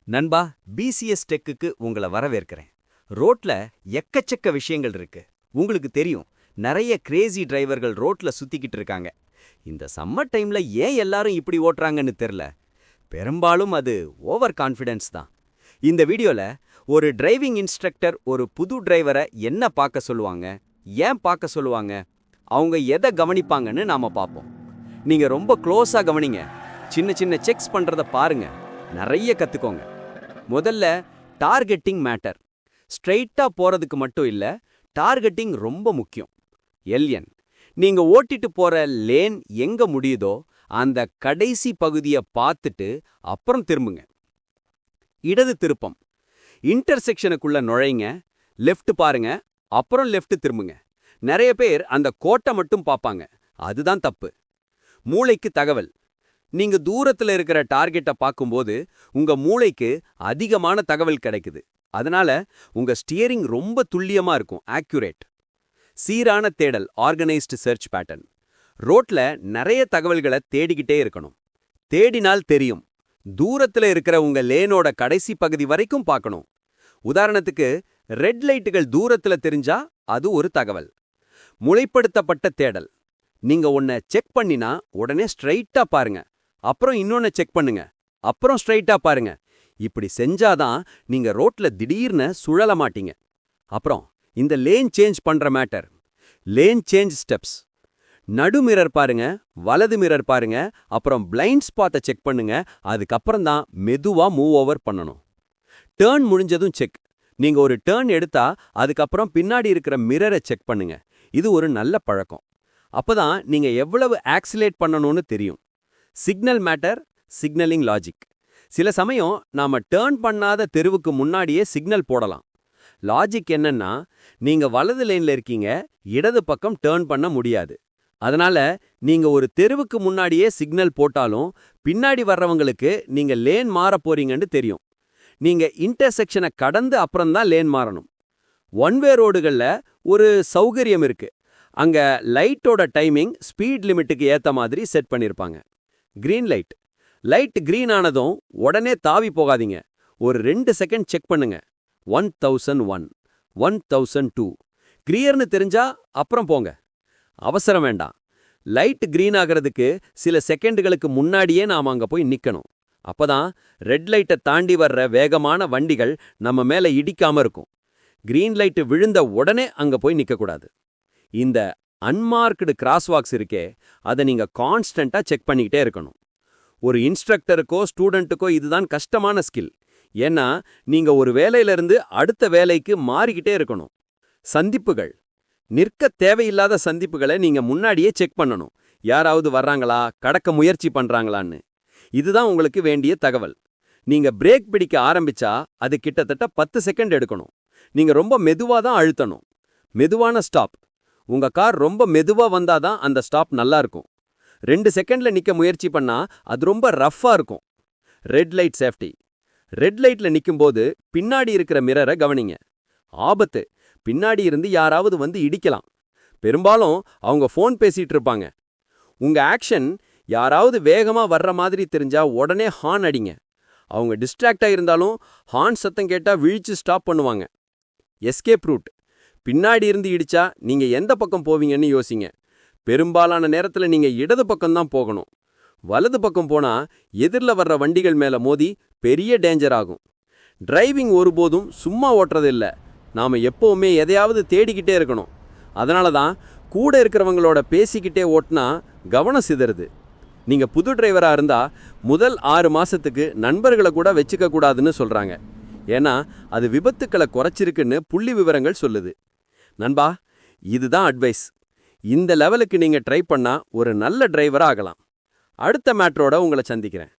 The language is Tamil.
நண்பா, பிசிஎஸ் டெக்குக்கு உங்களை வரவேற்கிறேன். ரோட்ல எக்கச்சக்க விஷயங்கள் இருக்கு. உங்களுக்கு தெரியும், நிறைய கிரேசி டிரைவர்கள் ரோட்ல சுத்திக்கிட்டு இருக்காங்க. இந்த சம்மர் டைம்ல ஏன் எல்லாரும் இப்படி ஓட்டுறாங்கன்னு தெரியல. பெரும்பாலும் அது ஓவர் கான்ஃபிடன்ஸ் தான். இந்த வீடியோல ஒரு டிரைவிங் இன்ஸ்ட்ரக்டர் ஒரு புது டிரைவரை என்ன பார்க்க சொல்லுவாங்க, ஏன் பார்க்க சொல்லுவாங்க, அவங்க எதை கவனிப்பாங்கன்னு நாம பார்ப்போம். நீங்க ரொம்ப க்ளோஸா கவனிங்க. சின்ன சின்ன செக்ஸ் பண்றத பாருங்க. நிறைய கத்துக்கோங்க. முதல்ல டார்கெட்டிங் மேட்டர். ஸ்ட்ரெயிட்டா போறதுக்கு மட்டும் இல்ல, டார்கெட்டிங் ரொம்ப முக்கியம். எல்என், நீங்க ஓட்டிட்டு போற லேன் எங்க முடியுதோ அந்த கடைசி பகுதியை பார்த்துட்டு அப்புறம் திரும்புங்க. இடது திருப்பம். இன்டர்செக்ஷனுக்குள்ள நுழைங்க, லெஃப்ட் பாருங்க, அப்புறம் லெஃப்ட் திரும்புங்க. நிறைய பேர் அந்த கோட்டை மட்டும் பார்ப்பாங்க. அதுதான் தப்பு. மூளைக்கு தகவல். நீங்க தூரத்துல இருக்கிற டார்கெட்டை பார்க்கும்போது உங்க மூளைக்கு அதிகமான தகவல் கிடைக்குது. அதனால உங்க ஸ்டியரிங் ரொம்ப துல்லியமா இருக்கும், ஆக்யூரேட். சீரான தேடல், ஆர்கனைஸ்டு சர்ச் பேட்டர்ன். ரோட்ல நிறைய தகவல்களை தேடிக்கிட்டே இருக்கணும். தேடினால் தெரியும். தூரத்துல இருக்கிற உங்க லேனோட கடைசி பகுதி வரைக்கும் பார்க்கணும். உதாரணத்துக்கு, ரெட் லைட்டுகள் தூரத்துல தெரிஞ்சா அது ஒரு தகவல். முளைப்படுத்தப்பட்ட தேடல். நீங்க ஒன்ன செக் பண்ணினா உடனே ஸ்ட்ரைட்டா பாருங்க, அப்புறம் இன்னொன்னு செக் பண்ணுங்க, அப்புறம் ஸ்ட்ரைட்டா பாருங்க. இப்படி செஞ்சாதான் நீங்க ரோட்ல திடீர்னு சுழல மாட்டீங்க. அப்புறம் இந்த லேன் சேஞ்ச் பண்ற மேட்டர். Lane change steps. நடு மிரர் பாருங்க, வலது மிரர் பாருங்க, அப்புறம் பிளைண்ட் ஸ்பாட்டை செக் பண்ணுங்க. அதுக்கப்புறம் தான் மெதுவா மூவ் ஓவர் பண்ணணும். டேர்ன் முடிஞ்சதும் செக். நீங்க ஒரு டேர்ன் எடுத்தா அதுக்கப்புறம் பின்னாடி இருக்கிற மிரரை செக் பண்ணுங்க. இது ஒரு நல்ல பழக்கம். அப்பதான் நீங்க எவ்வளவு ஆக்சிலேட் பண்ணணும்னு தெரியும். Signal matter, signalling logic. சில சமயம் நாம டேர்ன் பண்ணாத தெருவுக்கு முன்னாடியே சிக்னல் போடலாம். லாஜிக் என்னன்னா, நீங்க வலது லைன்ல இருக்கீங்க, இடது பக்கம் டேர்ன் பண்ண முடியாது. அதனால நீங்க ஒரு தெருவுக்கு முன்னாடியே சிக்னல் போட்டாலும் பின்னாடி வர்றவங்களுக்கு நீங்க லேன் மாற போறீங்கன்னு தெரியும். நீங்க இன்டர்செக்ஷனை கடந்து அப்புறம்தான் லேன் மாறணும். ஒன்வே ரோடுகள்ல ஒரு சௌகரியம் இருக்கு. அங்க லைட்டோட டைமிங் ஸ்பீட் லிமிட்டுக்கு ஏத்த மாதிரி செட் பண்ணிருப்பாங்க. Green light. லைட் கிரீன் ஆனதும் உடனே தாவி போகாதீங்க. ஒரு 2 செகண்ட் செக் பண்ணுங்க. 1001, 1002 கிளியர்னு தெரிஞ்சா அப்புறம் போங்க. அவசரம் வேண்டாம். லைட் கிரீன் ஆகிறதுக்கு சில செகண்டுகளுக்கு முன்னாடியே நாம அங்க போய் நிக்கணும். அப்பதான் ரெட் லைட்டை தாண்டி வர்ற வேகமான வண்டிகள் நம்ம மேல இடிக்காம இருக்கும். கிரீன் லைட் விழுந்த உடனே அங்க போய் நிக்கக்கூடாது. இந்த அன்மார்க்டு கிராஸ்வாக்ஸ் இருக்கே, அதை நீங்க கான்ஸ்டன்டா செக் பண்ணிக்கிட்டே இருக்கணும். ஒரு இன்ஸ்ட்ரக்டருக்கோ ஸ்டூடெண்ட்டுக்கோ இதுதான் கஷ்டமான ஸ்கில். ஏன்னா நீங்க ஒரு வேலையிலிருந்து அடுத்த வேலைக்கு மாறிக்கிட்டே இருக்கணும். சந்திப்புகள். நிற்க தேவையில்லாத சந்திப்புகளை நீங்க முன்னாடியே செக் பண்ணணும். யாராவது வர்றாங்களா, கடக்க முயற்சி பண்றாங்களான்னு. இதுதான் உங்களுக்கு வேண்டிய தகவல். நீங்க பிரேக் பிடிக்க ஆரம்பிச்சா அது கிட்டத்தட்ட 10 செகண்ட் எடுக்கணும். நீங்க ரொம்ப மெதுவா தான் அழுத்தணும். மெதுவான ஸ்டாப். உங்க கார் ரொம்ப மெதுவா வந்தாதான் அந்த ஸ்டாப் நல்லா இருக்கும். 2 செகண்ட்ல நிக்க முயற்சி பண்ணா அது ரொம்ப ரஃப்பா இருக்கும். Red light safety. ரெட் லைட்ல நிக்கும்போது பின்னாடி இருக்கிற மிரரை கவனிங்க. ஆபத்து. பின்னாடி இருந்து யாராவது வந்து இடிக்கலாம். பெரும்பாலும் அவங்க ஃபோன் பேசிட்டு இருப்பாங்க. உங்க ஆக்ஷன் யாராவது வேகமா வர்ற மாதிரி தெரிஞ்சா உடனே ஹார்ன் அடிங்க. அவங்க டிஸ்ட்ராக்டா இருந்தாலும் ஹார்ன் சத்தம் கேட்டா விழிச்சு ஸ்டாப் பண்ணுவாங்க. Escape root. பின்னாடி இருந்து இடிச்சா நீங்க எந்த பக்கம் போவீங்கன்னு யோசிங்க. பெரும்பாலான நேரத்துல நீங்க இடது பக்கம்தான் போகணும். வலது பக்கம் போனா எதிரில வர்ற வண்டிகள் மேல மோதி பெரிய டேஞ்சர் ஆகும். டிரைவிங் ஒருபோதும் சும்மா ஓட்டுறது இல்ல. நாம எப்பவுமே எதையாவது தேடிக்கிட்டே இருக்கணும். அதனால தான் கூட இருக்கிறவங்களோட பேசிக்கிட்டே ஓட்டினா கவனம் சிதறுது. நீங்க புது டிரைவரா இருந்தா முதல் 6 மாசத்துக்கு நண்பர்களை கூட வச்சுக்க கூடாதுன்னு சொல்றாங்க. ஏன்னா அது விபத்துக்களை குறைச்சிருக்குன்னு புள்ளி விவரங்கள் சொல்லுது. நண்பா, இதுதான் அட்வைஸ். இந்த லெவலுக்கு நீங்க ட்ரை பண்ணா ஒரு நல்ல டிரைவரா ஆகலாம். அடுத்த மேட்ரோட உங்களை சந்திக்கிறேன்.